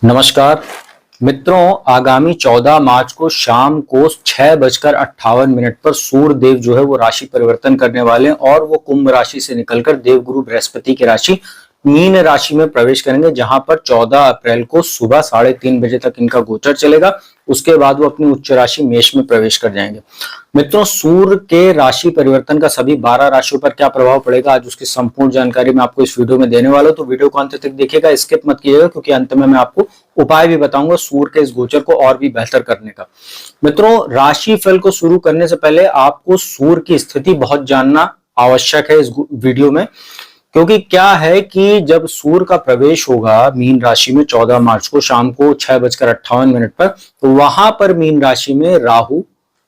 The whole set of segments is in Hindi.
नमस्कार मित्रों, आगामी 14 मार्च को शाम को 6:58 पर सूर्य देव जो है वो राशि परिवर्तन करने वाले हैं और वो कुंभ राशि से निकलकर देवगुरु बृहस्पति की राशि मीन राशि में प्रवेश करेंगे, जहां पर 14 अप्रैल को सुबह 3:30 बजे तक इनका गोचर चलेगा। उसके बाद वो अपनी उच्च राशि मेष में प्रवेश कर जाएंगे। मित्रों, सूर्य के राशि परिवर्तन का सभी 12 राशियों पर क्या प्रभाव पड़ेगा, आज उसकी संपूर्ण जानकारी मैं आपको इस वीडियो में देने वाला हूं। तो वीडियो को अंत तक देखिएगा, स्किप मत कीजिएगा, क्योंकि अंत में मैं आपको उपाय भी बताऊंगा सूर्य के इस गोचर को और भी बेहतर करने का। मित्रों, राशि फल को शुरू करने से पहले आपको सूर्य की स्थिति बहुत जानना आवश्यक है इस वीडियो में, क्योंकि क्या है कि जब सूर्य का प्रवेश होगा मीन राशि में 14 मार्च को शाम को 6:58 पर, तो वहां पर मीन राशि में राहु,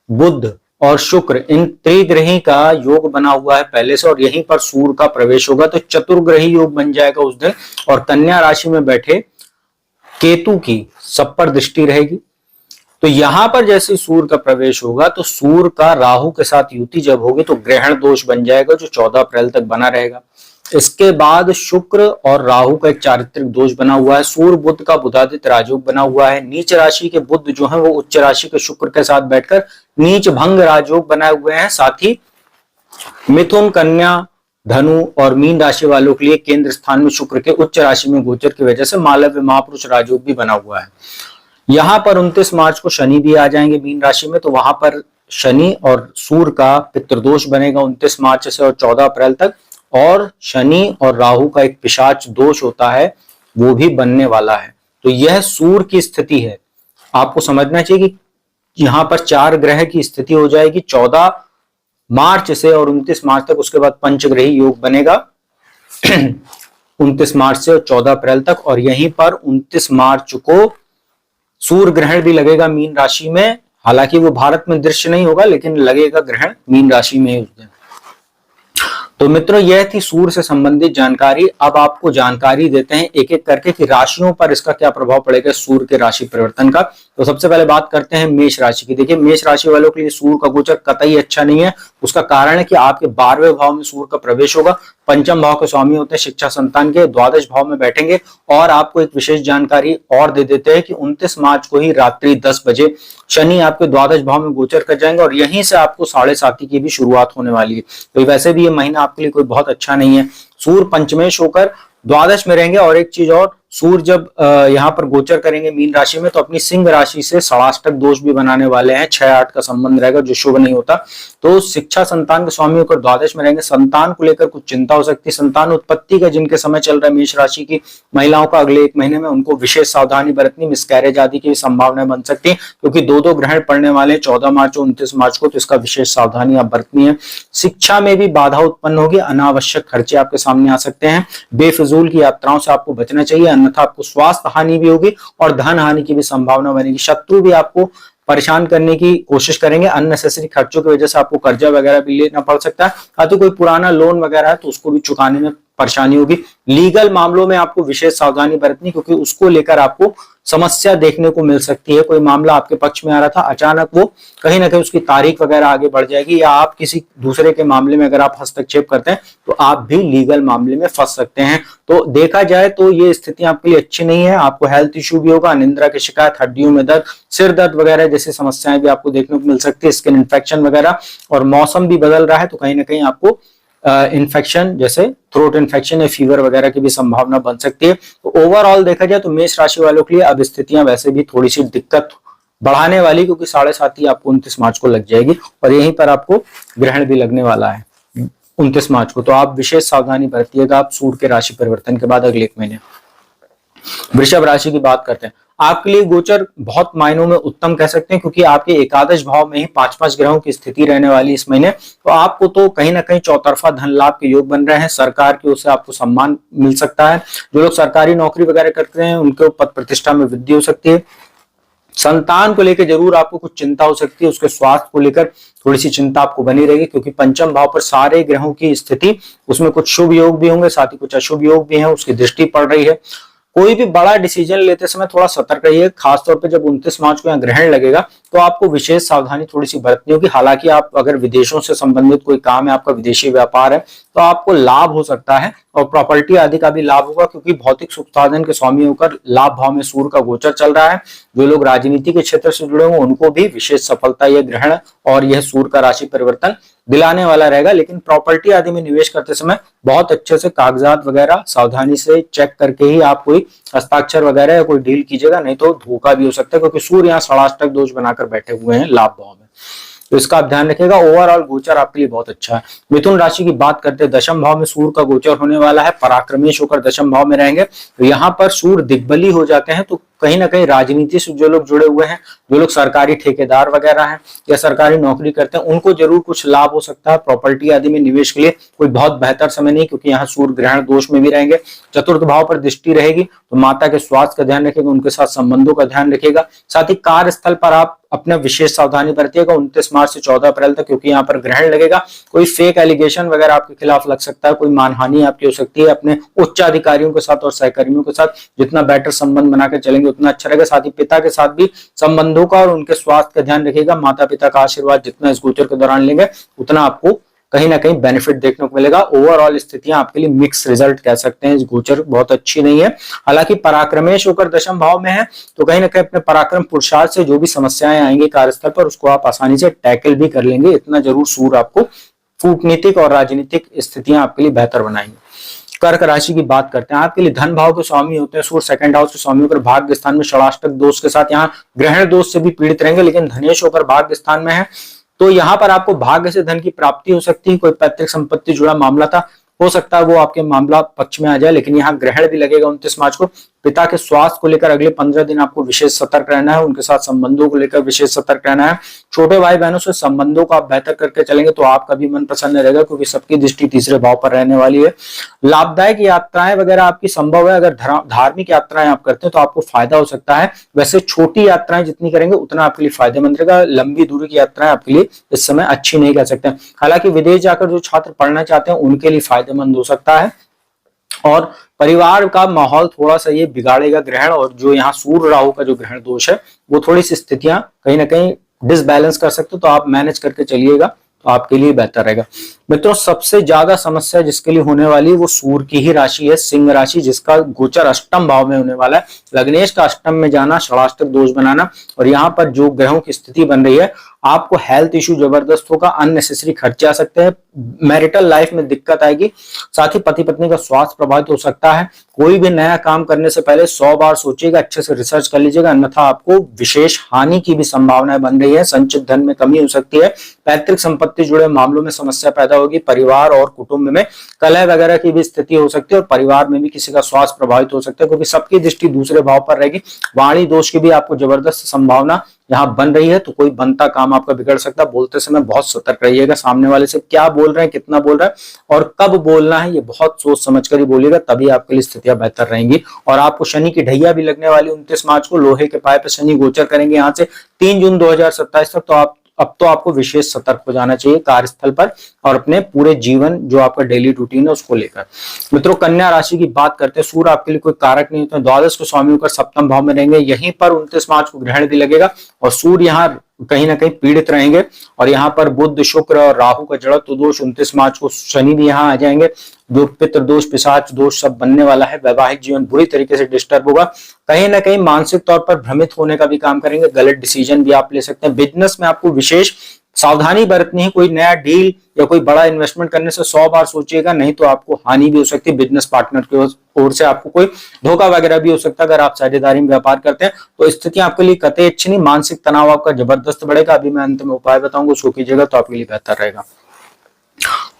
बुध और शुक्र इन त्रिग्रही का योग बना हुआ है पहले से, और यहीं पर सूर्य का प्रवेश होगा तो चतुर्ग्रही योग बन जाएगा उस दिन। और कन्या राशि में बैठे केतु की सब पर दृष्टि रहेगी। तो यहां पर जैसे सूर्य का प्रवेश होगा तो सूर्य का राहु के साथ युति जब होगी तो ग्रहण दोष बन जाएगा, जो 14 अप्रैल तक बना रहेगा। इसके बाद शुक्र और राहु का एक चारित्रिक दोष बना हुआ है। सूर्य बुध का बुधादित्य राजयोग बना हुआ है। नीच राशि के बुध जो है वो उच्च राशि के शुक्र के साथ बैठकर नीच भंग राजयोग बनाए हुए हैं। साथ ही मिथुन, कन्या, धनु और मीन राशि वालों के लिए केंद्र स्थान में शुक्र के उच्च राशि में गोचर की वजह से मालव्य महापुरुष राजयोग भी बना हुआ है। यहां पर 29 मार्च को शनि भी आ जाएंगे मीन राशि में, तो वहां पर शनि और सूर्य का पितृदोष बनेगा 29 मार्च से और 14 अप्रैल तक। और शनि और राहु का एक पिशाच दोष होता है, वो भी बनने वाला है। तो यह सूर्य की स्थिति है। आपको समझना चाहिए कि यहां पर 4 ग्रह की स्थिति हो जाएगी 14 मार्च से और 29 मार्च तक। उसके बाद पंचग्रही योग बनेगा 29 मार्च से और 14 अप्रैल तक। और यहीं पर 29 मार्च को सूर्य ग्रहण भी लगेगा मीन राशि में। हालांकि वो भारत में दृश्य नहीं होगा, लेकिन लगेगा ग्रहण मीन राशि में उस दिन। तो मित्रों, यह थी सूर्य से संबंधित जानकारी। अब आपको जानकारी देते हैं एक एक करके कि राशियों पर इसका क्या प्रभाव पड़ेगा सूर्य के राशि परिवर्तन का। तो सबसे पहले बात करते हैं मेष राशि की। देखिए, मेष राशि वालों के लिए सूर्य का गोचर कतई अच्छा नहीं है। उसका कारण है कि आपके 12वें भाव में सूर्य का प्रवेश होगा। पंचम भाव के स्वामी होते हैं शिक्षा संतान के, द्वादश भाव में बैठेंगे। और आपको एक विशेष जानकारी और दे देते हैं कि 29 मार्च को ही रात्रि 10 बजे शनि आपके द्वादश भाव में गोचर कर जाएंगे और यहीं से आपको 7.5 की भी शुरुआत होने वाली है। तो वैसे भी ये महीना आपके लिए कोई बहुत अच्छा नहीं है। सूर्य पंचमेश होकर द्वादश में रहेंगे। और एक चीज और, सूर्य जब यहाँ पर गोचर करेंगे मीन राशि में तो अपनी सिंह राशि से षडाष्टक दोष भी बनाने वाले हैं। 6-8 का संबंध रहेगा, जो शुभ नहीं होता। तो शिक्षा संतान के स्वामी होकर द्वादश में रहेंगे। संतान को लेकर कुछ चिंता हो सकती है। संतान उत्पत्ति का जिनके समय चल रहा है मेष राशि की महिलाओं का, अगले 1 महीने में उनको विशेष सावधानी बरतनी, मिसकैरेज आदि की संभावना बन सकती है, क्योंकि 2 ग्रहण पड़ने वाले 14 मार्च और 29 मार्च को। तो इसका विशेष सावधानी आप बरतनी है। शिक्षा में भी बाधा उत्पन्न होगी। अनावश्यक खर्चे आपके सामने आ सकते हैं। बेफिजूल की यात्राओं से आपको बचना चाहिए, अन्यथा आपको स्वास्थ्य हानि भी होगी और धन हानि की भी संभावना बनेगी। शत्रु भी आपको परेशान करने की कोशिश करेंगे। अननेसेसरी खर्चों की वजह से आपको कर्जा वगैरह भी लेना पड़ सकता है। तो कोई पुराना लोन वगैरह है तो उसको भी चुकाने में परेशानी होगी। लीगल मामलों में आपको विशेष सावधानी बरतनी, क्योंकि उसको लेकर आपको समस्या देखने को मिल सकती है। कोई मामला आपके पक्ष में आ रहा था, अचानक वो कहीं ना कहीं उसकी तारीख वगैरह आगे बढ़ जाएगी, या आप किसी दूसरे के मामले में अगर आप हस्तक्षेप करते हैं तो आप भी लीगल मामले में फंस सकते हैं। तो देखा जाए तो ये स्थिति आपके लिए अच्छी नहीं है। आपको हेल्थ इश्यू भी होगा, निंद्रा की शिकायत, हड्डियों में दर्द, सिर दर्द वगैरह जैसी समस्याएं भी आपको देखने को मिल सकती है, स्किन इन्फेक्शन वगैरह। और मौसम भी बदल रहा है तो कहीं ना कहीं आपको इन्फेक्शन जैसे थ्रोट इन्फेक्शन या फीवर वगैरह की भी संभावना बन सकती है। तो ओवरऑल देखा जाए तो मेष राशि वालों के लिए अब स्थितियां वैसे भी थोड़ी सी दिक्कत बढ़ाने वाली, क्योंकि 7.5 आपको 29 मार्च को लग जाएगी और यहीं पर आपको ग्रहण भी लगने वाला है 29 मार्च को। तो आप विशेष सावधानी बरतिएगा आप सूर्य के राशि परिवर्तन के बाद अगले 1 महीने। वृषभ राशि की बात करते हैं। आपके लिए गोचर बहुत मायनों में उत्तम कह सकते हैं, क्योंकि आपके एकादश भाव में ही 5-5 ग्रहों की स्थिति रहने वाली इस महीने। तो आपको तो कहीं ना कहीं चौतरफा धन लाभ के योग बन रहे हैं। सरकार की ओर से आपको सम्मान मिल सकता है। जो लोग सरकारी नौकरी वगैरह करते हैं उनके पद प्रतिष्ठा में वृद्धि हो सकती है। संतान को लेकर जरूर आपको कुछ चिंता हो सकती है, उसके स्वास्थ्य को लेकर थोड़ी सी चिंता आपको बनी रहेगी, क्योंकि पंचम भाव पर सारे ग्रहों की स्थिति, उसमें कुछ शुभ योग भी होंगे, साथ ही कुछ अशुभ योग भी हैं, उसकी दृष्टि पड़ रही है। कोई भी बड़ा डिसीजन लेते समय थोड़ा सतर्क रहिए, खासतौर पे जब 29 मार्च को यहाँ ग्रहण लगेगा तो आपको विशेष सावधानी थोड़ी सी बरतनी होगी। हालांकि आप अगर विदेशों से संबंधित कोई काम है, आपका विदेशी व्यापार है, तो आपको लाभ हो सकता है और प्रॉपर्टी आदि का भी लाभ होगा, क्योंकि भौतिक सुख साधन के स्वामी होकर लाभ भाव में सूर्य का गोचर चल रहा है। जो लोग राजनीति के क्षेत्र से जुड़े होंगे उनको भी विशेष सफलता यह ग्रहण और यह सूर्य का राशि परिवर्तन दिलाने वाला रहेगा। लेकिन प्रॉपर्टी आदि में निवेश करते समय बहुत अच्छे से कागजात वगैरह सावधानी से चेक करके ही आप कोई हस्ताक्षर वगैरह या कोई डील कीजिएगा, नहीं तो धोखा भी हो सकता है, क्योंकि सूर्य यहाँ षडाष्टक दोष बनाकर बैठे हुए हैं लाभ भाव में। तो इसका आप ध्यान रखिएगा। ओवरऑल गोचर आपके लिए बहुत अच्छा है। मिथुन राशि की बात करते हैं, दशम भाव में सूर्य का गोचर होने वाला है, पराक्रमेश होकर दशम भाव में रहेंगे। तो यहाँ पर सूर्य दिग्बली हो जाते हैं, तो कहीं ना कहीं राजनीति से जो लोग जुड़े हुए हैं, जो लोग सरकारी ठेकेदार वगैरह हैं या सरकारी नौकरी करते हैं, उनको जरूर कुछ लाभ हो सकता है। प्रॉपर्टी आदि में निवेश के लिए कोई बहुत बेहतर समय नहीं, क्योंकि यहाँ सूर्य ग्रहण दोष में भी रहेंगे। चतुर्थ भाव पर दृष्टि रहेगी, तो माता के स्वास्थ्य का ध्यान रखिएगा, उनके साथ संबंधों का ध्यान रखिएगा। साथ ही कार्यस्थल पर आप अपना विशेष सावधानी बरतिएगा 29 मार्च से 14 अप्रैल तक, क्योंकि यहाँ पर ग्रहण लगेगा। कोई फेक एलिगेशन वगैरह आपके खिलाफ लग सकता है, कोई मानहानि आपकी हो सकती है। अपने उच्च अधिकारियों के साथ और सहकर्मियों के साथ जितना बेटर संबंध बनाकर चलेंगे उतना अच्छा रहेगा। साथ ही पिता के साथ भी संबंधों का और उनके स्वास्थ्य का ध्यान रखिएगा। माता पिता का आशीर्वाद जितना इस गोचर के दौरान लेंगे उतना आपको कहीं ना कहीं बेनिफिट देखने को मिलेगा। ओवरऑल स्थितियां आपके लिए मिक्स रिजल्ट कह सकते हैं, इस गोचर बहुत अच्छी नहीं है। हालांकि पराक्रमेश होकर दशम भाव में है, तो कहीं ना कहीं अपने पराक्रम पुरुषार्थ से जो भी समस्याएं आएंगी कार्यस्थल पर, उसको आप आसानी से टैकल भी कर लेंगे। इतना जरूर सूर्य आपको कूटनीतिक और राजनीतिक स्थितियां आपके लिए बेहतर बनाएंगे। कर्क राशि की बात करते हैं, आपके लिए धन भाव के स्वामी होते हैं सूर्य, सेकंड हाउस के स्वामी होकर भाग्य स्थान में षडाष्टक दोष के साथ यहाँ ग्रहण दोष से भी पीड़ित रहेंगे, लेकिन धनेश होकर भाग्य स्थान में है। तो यहाँ पर आपको भाग्य से धन की प्राप्ति हो सकती है। कोई पैतृक संपत्ति जुड़ा मामला था, हो सकता है वो आपके मामला पक्ष में आ जाए। लेकिन यहाँ ग्रहण भी लगेगा 29 मार्च को। पिता के स्वास्थ्य को लेकर अगले 15 दिन आपको विशेष सतर्क रहना है, उनके साथ संबंधों को लेकर विशेष सतर्क रहना है। छोटे भाई बहनों से संबंधों को आप बेहतर करके चलेंगे तो आपका भी मन प्रसन्न रहेगा, क्योंकि सबकी दृष्टि तीसरे भाव पर रहने वाली है। लाभदायक यात्राएं वगैरह आपकी संभव है। अगर धार्मिक यात्राएं आप करते हैं तो आपको फायदा हो सकता है। वैसे छोटी यात्राएं जितनी करेंगे उतना आपके लिए फायदेमंद रहेगा। लंबी दूरी की यात्राएं आपके लिए इस समय अच्छी नहीं कह सकते। हालांकि विदेश जाकर जो छात्र पढ़ना चाहते हैं उनके लिए फायदेमंद हो सकता है। और परिवार का माहौल थोड़ा सा ये बिगाड़ेगा ग्रहण, और जो यहाँ सूर्य राहु का जो ग्रहण दोष है वो थोड़ी सी स्थितियां कहीं ना कहीं डिसबैलेंस कर सकते हो, तो आप मैनेज करके चलिएगा तो आपके लिए बेहतर रहेगा। मित्रों, सबसे ज्यादा समस्या जिसके लिए होने वाली है वो सूर्य की ही राशि है, सिंह राशि, जिसका गोचर अष्टम भाव में होने वाला है। लग्नेश का अष्टम में जाना, षडाष्टक दोष बनाना, और यहाँ पर जो ग्रहों की स्थिति बन रही है, आपको हेल्थ इश्यू जबरदस्त होगा, अननेसेसरी खर्चे आ सकते हैं, मैरिटल लाइफ में दिक्कत आएगी। साथ ही पति पत्नी का स्वास्थ्य प्रभावित हो सकता है। कोई भी नया काम करने से पहले 100 बार सोचिएगा, अच्छे से रिसर्च कर लीजिएगा, अन्यथा आपको विशेष हानि की भी संभावनाएं बन रही है। संचित धन में कमी हो सकती है। पैतृक संपत्ति जुड़े मामलों में समस्या पैदा होगी। परिवार और कुटुंब में कलह वगैरह की भी स्थिति हो सकती है, और परिवार में भी किसी का स्वास्थ्य प्रभावित हो सकता है, क्योंकि सबकी दृष्टि दूसरे भाव पर रहेगी। वाणी दोष की भी आपको जबरदस्त संभावना यहाँ बन रही है, तो कोई बनता काम आपका बिगड़ सकता है। बोलते समय बहुत सतर्क रहिएगा, सामने वाले से क्या बोल रहे हैं, कितना बोल रहा है और कब बोलना है, ये बहुत सोच समझ कर ही बोलिएगा, तभी आपके लिए स्थितियां बेहतर रहेंगी। और आपको शनि की ढैया भी लगने वाली 29 मार्च को। लोहे के पाए पे शनि गोचर करेंगे यहाँ से 3 जून 2027 तक। तो अब तो आपको विशेष सतर्क हो जाना चाहिए कार्यस्थल पर और अपने पूरे जीवन जो आपका डेली रूटीन है उसको लेकर। मित्रों, कन्या राशि की बात करते हैं। सूर्य आपके लिए कोई कारक नहीं होता, द्वादश को स्वामी होकर सप्तम भाव में रहेंगे। यहीं पर 29 मार्च को ग्रहण भी लगेगा और सूर्य यहाँ कहीं ना कहीं पीड़ित रहेंगे। और यहाँ पर बुध, शुक्र और राहु का जड़त्व दोष 29 मार्च को, शनि भी यहाँ आ जाएंगे। जो पितृ दोष, पिशाच दोष सब बनने वाला है। वैवाहिक जीवन बुरी तरीके से डिस्टर्ब होगा। कहीं ना कहीं मानसिक तौर पर भ्रमित होने का भी काम करेंगे। गलत डिसीजन भी आप ले सकते हैं। बिजनेस में आपको विशेष सावधानी बरतनी है। कोई नया डील या कोई बड़ा इन्वेस्टमेंट करने से 100 बार सोचिएगा, नहीं तो आपको हानि भी हो सकती है। बिजनेस पार्टनर की ओर से आपको कोई धोखा वगैरह भी हो सकता है। अगर आप साझेदारी में व्यापार करते हैं तो स्थितियां आपके लिए कतई अच्छी नहीं। मानसिक तनाव आपका जबरदस्त बढ़ेगा। अभी मैं अंत में उपाय बताऊंगा, उसको कीजिएगा तो आपके लिए बेहतर रहेगा।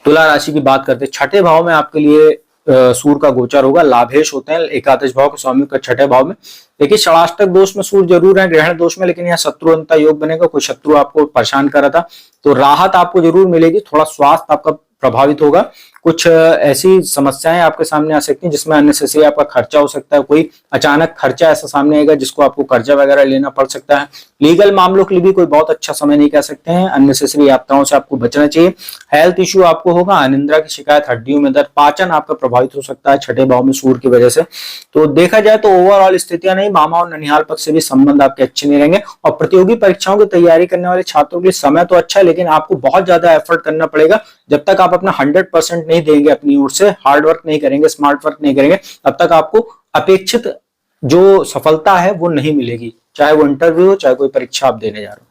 तुला राशि की बात करते हैं। छठे भाव में आपके लिए सूर्य का गोचर होगा। लाभेश होते हैं एकादश भाव के स्वामी का छठे भाव में। देखिए, षडाष्टक दोष में सूर्य जरूर है, ग्रहण दोष में, लेकिन यहाँ शत्रुअंता योग बनेगा। कोई शत्रु आपको परेशान कर रहा था तो राहत आपको जरूर मिलेगी। थोड़ा स्वास्थ्य आपका प्रभावित होगा कुछ ऐसी समस्याएं आपके सामने आ सकती हैं जिसमें अननेसेसरी आपका खर्चा हो सकता है, कोई अचानक खर्चा ऐसा सामने आएगा जिसको आपको कर्जा वगैरह लेना पड़ सकता है। लीगल मामलों के लिए भी कोई बहुत अच्छा समय नहीं कह सकते हैं, अननेसेसरी यात्राओं से आपको बचना चाहिए। हेल्थ इश्यू आपको होगा, अनिद्रा की शिकायत, हड्डियों में दर्द, पाचन आपका प्रभावित हो सकता है छठे भाव में सूर्य की वजह से। तो देखा जाए तो ओवरऑल स्थितियां नहीं, मामा और ननिहाल पक्ष से भी संबंध आपके अच्छे नहीं रहेंगे। और प्रतियोगी परीक्षाओं की तैयारी करने वाले छात्रों के लिए समय तो अच्छा है, लेकिन आपको बहुत ज्यादा एफर्ट करना पड़ेगा। जब तक आप अपना 100% नहीं देंगे, अपनी ओर से हार्ड वर्क नहीं करेंगे, स्मार्ट वर्क नहीं करेंगे, तब तक आपको अपेक्षित जो सफलता है वो नहीं मिलेगी, चाहे वो इंटरव्यू हो, चाहे कोई परीक्षा आप देने जा रहे हो।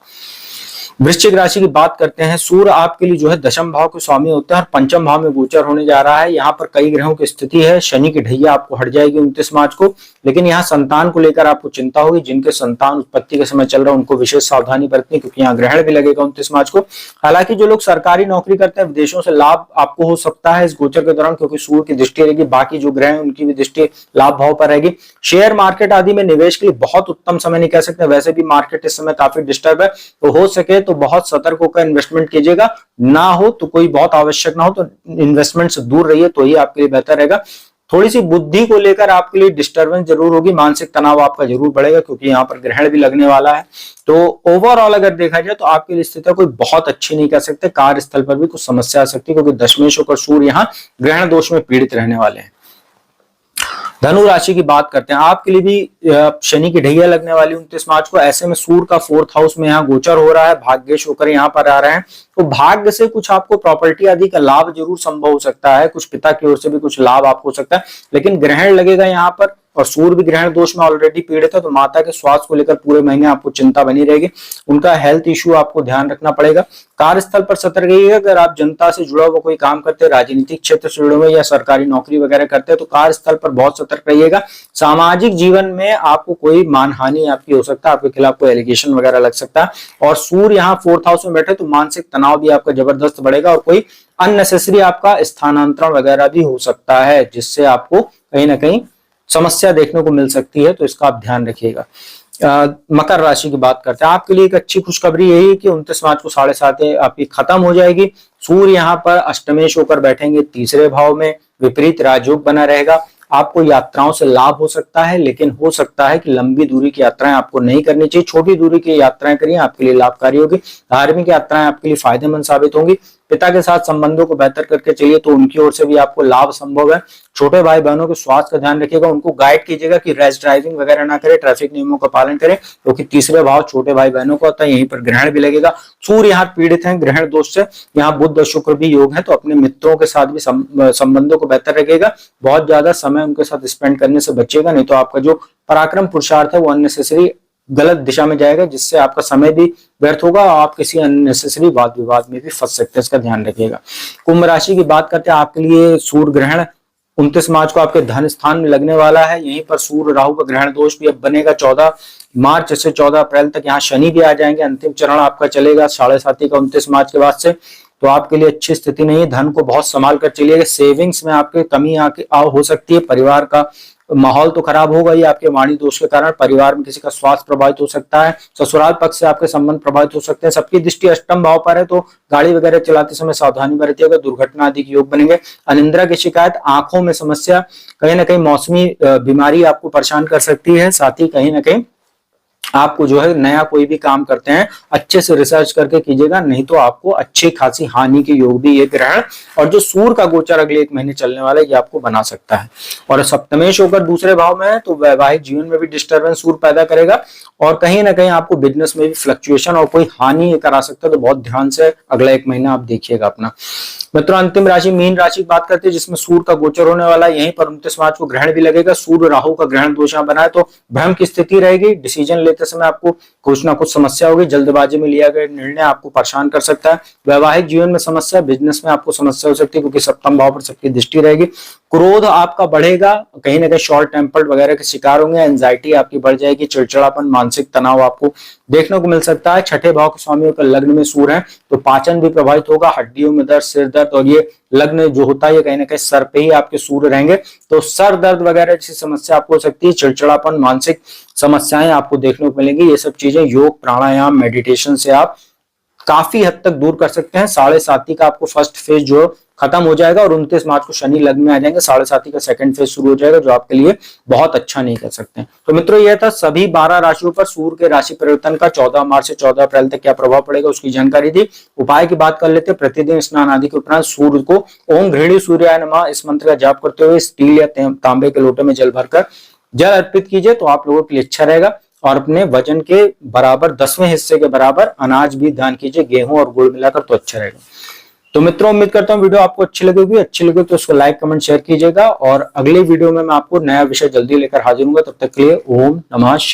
वृश्चिक राशि की बात करते हैं। सूर्य आपके लिए जो है दशम भाव के स्वामी होते हैं और पंचम भाव में गोचर होने जा रहा है। यहाँ पर कई ग्रहों की स्थिति है। शनि की ढैया आपको हट जाएगी 29 मार्च को, लेकिन यहाँ संतान को लेकर आपको चिंता होगी। जिनके संतान उत्पत्ति के समय चल रहा है उनको विशेष सावधानी बरतनी, क्योंकि यहाँ ग्रहण भी लगेगा 29 मार्च को। हालांकि जो लोग सरकारी नौकरी करते हैं, विदेशों से लाभ आपको हो सकता है इस गोचर के दौरान, क्योंकि सूर्य की दृष्टि रहेगी। बाकी जो ग्रह है उनकी भी दृष्टि लाभ भाव पर रहेगी। शेयर मार्केट आदि में निवेश के लिए बहुत उत्तम समय नहीं कह सकते, वैसे भी मार्केट इस समय काफी डिस्टर्ब है। तो हो सके तो बहुत सतर्क का इन्वेस्टमेंट कीजिएगा, ना हो तो कोई बहुत आवश्यक ना हो तो इन्वेस्टमेंट से दूर रहिए, तो ही आपके लिए बेहतर रहेगा। थोड़ी सी बुद्धि को लेकर आपके लिए डिस्टर्बेंस जरूर होगी, मानसिक तनाव आपका जरूर बढ़ेगा, क्योंकि यहाँ पर ग्रहण भी लगने वाला है। तो ओवरऑल अगर देखा जाए तो आपके लिए स्थिति कोई बहुत अच्छी नहीं कह सकते। कार्यस्थल पर भी कुछ समस्या आ सकती है, क्योंकि दशमेश होकर सूर्य यहाँ ग्रहण दोष में पीड़ित रहने वाले हैं। धनु राशि की बात करते हैं। आपके लिए भी शनि की ढैया लगने वाली 29 मार्च को। ऐसे में सूर्य का 4th हाउस में यहाँ गोचर हो रहा है, भाग्येश होकर यहाँ पर आ रहे हैं। तो भाग्य से कुछ आपको प्रॉपर्टी आदि का लाभ जरूर संभव हो सकता है, कुछ पिता की ओर से भी कुछ लाभ आपको हो सकता है, लेकिन ग्रहण लगेगा यहाँ पर और सूर्य भी ग्रहण दोष में ऑलरेडी पीड़ित है। तो माता के स्वास्थ्य को लेकर पूरे महीने आपको चिंता बनी रहेगी। उनका हेल्थ इश्यू आपको ध्यान रखना पड़ेगा। कार्यस्थल पर सतर्क रहिएगा। अगर आप जनता से जुड़ा हुआ कोई काम करते हैं, राजनीतिक क्षेत्र से जुड़े हुए या सरकारी नौकरी वगैरह करते हैं, तो कार्यस्थल पर बहुत सतर्क रहिएगा। सामाजिक जीवन में आपको कोई मानहानि आपकी हो सकता है, आपके खिलाफ कोई एलिगेशन वगैरह लग सकता है। और सूर्य यहाँ 4th हाउस में बैठे तो मानसिक तनाव भी आपका जबरदस्त बढ़ेगा और कोई अननेसेसरी आपका स्थानांतरण वगैरह भी हो सकता है, जिससे आपको कहीं ना कहीं समस्या देखने को मिल सकती है। तो इसका आप ध्यान रखिएगा। मकर राशि की बात करते हैं। आपके लिए एक अच्छी खुशखबरी यही है कि 29 मार्च को 7:30 आपकी खत्म हो जाएगी। सूर्य यहाँ पर अष्टमेश होकर बैठेंगे 3रे भाव में, विपरीत राजयोग बना रहेगा। आपको यात्राओं से लाभ हो सकता है, लेकिन हो सकता है कि लंबी दूरी की यात्राएं आपको नहीं करनी चाहिए। छोटी दूरी की यात्राएं करिए, आपके लिए लाभकारी होगी। धार्मिक यात्राएं आपके लिए फायदेमंद साबित होंगी। पिता के साथ संबंधों को बेहतर करके चलिए तो उनकी ओर से भी आपको लाभ संभव है। छोटे भाई बहनों के स्वास्थ्य का ध्यान रखिएगा, उनको गाइड कीजिएगा कि रैश ड्राइविंग वगैरह ना करें, ट्रैफिक नियमों का पालन करें, क्योंकि 3रे भाव छोटे भाई बहनों का होता है। यहीं पर ग्रहण भी लगेगा। सूर्य यहाँ पीड़ित है ग्रहण दोष से। यहाँ बुध और शुक्र भी योग है, तो अपने मित्रों के साथ भी संबंधों को बेहतर रखिएगा। बहुत ज्यादा समय उनके साथ स्पेंड करने से बचिएगा, नहीं तो आपका जो पराक्रम पुरुषार्थ है वो अननेसेसरी गलत दिशा में जाएगा, जिससे आपका समय भी व्यर्थ होगा और आप किसी अननेसेसरी वाद विवाद में भी फंस सकते हैं। इसका ध्यान रखिएगा। कुंभ राशि की बात करते हैं। आपके लिए सूर्य ग्रहण 29 मार्च को आपके धन स्थान में लगने वाला है। यहीं पर सूर्य राहु का ग्रहण दोष भी अब बनेगा 14 मार्च से 14 अप्रैल तक। यहाँ शनि भी आ जाएंगे। अंतिम चरण आपका चलेगा 7:30 का 29 मार्च के बाद से। तो आपके लिए अच्छी स्थिति नहीं है। धन को बहुत संभाल कर चलिएगा। सेविंग्स में आपके कमी हो सकती है। परिवार का माहौल तो खराब होगा ही आपके वाणी दोष के कारण। परिवार में किसी का स्वास्थ्य प्रभावित हो सकता है। ससुराल पक्ष से आपके संबंध प्रभावित हो सकते हैं। सबकी दृष्टि अष्टम भाव पर है, तो गाड़ी वगैरह चलाते समय सावधानी बरतिएगा। दुर्घटना आदि के योग बनेंगे। अनिद्रा की शिकायत, आंखों में समस्या, कहीं ना कहीं मौसमी बीमारी आपको परेशान कर सकती है। साथ ही कहीं ना कहीं आपको जो है नया कोई भी काम करते हैं अच्छे से रिसर्च करके कीजिएगा, नहीं तो आपको अच्छी खासी हानि के योग भी ये ग्रहण और जो सूर्य का गोचर अगले 1 महीने चलने वाला है ये आपको बना सकता है। और सप्तमेश होकर 2रे भाव में है, तो वैवाहिक जीवन में भी डिस्टर्बेंस सूर्य पैदा करेगा और कहीं ना कहीं आपको बिजनेस में भी फ्लक्चुएशन और कोई हानि करा सकता है। तो बहुत ध्यान से अगला 1 महीना आप देखिएगा अपना। मित्रों, अंतिम राशि मीन राशि की बात करते हैं, जिसमें सूर्य का गोचर होने वाला है। यहीं पर 29 मार्च को ग्रहण भी लगेगा। सूर्य राहु का ग्रहण दोष बना है, तो भ्रम की स्थिति रहेगी। डिसीजन लेते समय आपको कुछ ना कुछ समस्या होगी। जल्दबाजी में लिया गया निर्णय आपको परेशान कर सकता है। वैवाहिक जीवन में समस्या, बिजनेस में आपको समस्या हो सकती है, क्योंकि सप्तम भाव पर सबकी दृष्टि रहेगी। क्रोध आपका बढ़ेगा, कहीं ना कहीं शॉर्ट टेम्पर्ड वगैरह के शिकार होंगे। एंजाइटी आपकी बढ़ जाएगी। चिड़चिड़ापन, मानसिक तनाव आपको देखने को मिल सकता है। छठे भाव के स्वामियों का लग्न में सूर्य है, तो पाचन भी प्रभावित होगा। हड्डियों में दर्द, सिर दर्द, और ये लग्न जो होता है ये कहीं ना कहीं सर पे ही आपके सूर्य रहेंगे, तो सर दर्द वगैरह जैसी समस्या आपको हो सकती है। चिड़चिड़ापन, मानसिक समस्याएं आपको देखने को मिलेंगी। ये सब चीजें योग, प्राणायाम, मेडिटेशन से आप काफी हद तक दूर कर सकते हैं। 7:30 का आपको फर्स्ट फेज जो खत्म हो जाएगा और 29 मार्च को शनि लग्न में आ जाएंगे। 7.5 का सेकंड फेज शुरू हो जाएगा, जो आपके लिए बहुत अच्छा नहीं कर सकते। तो मित्रों, यह था सभी 12 राशियों पर सूर्य के राशि परिवर्तन का 14 मार्च से 14 अप्रैल तक क्या प्रभाव पड़ेगा उसकी जानकारी दी। उपाय की बात कर लेते हैं। प्रतिदिन स्नान आदि के उपरांत सूर्य को ओम घृणी सूर्याय नमः इस मंत्र का जाप करते हुए स्टील या तांबे के लोटे में जल भरकर जल अर्पित कीजिए, तो आप लोगों के लिए अच्छा रहेगा। और अपने वजन के बराबर 10वें हिस्से के बराबर अनाज भी दान कीजिए, गेहूं और गुड़ मिलाकर, तो अच्छा रहेगा। तो मित्रों, उम्मीद करता हूं वीडियो आपको अच्छी लगेगी। अच्छी लगे तो उसको लाइक कमेंट शेयर कीजिएगा, और अगले वीडियो में मैं आपको नया विषय जल्दी लेकर हाजिर हूंगा। तब तक के लिए ओम नमः शिवाय।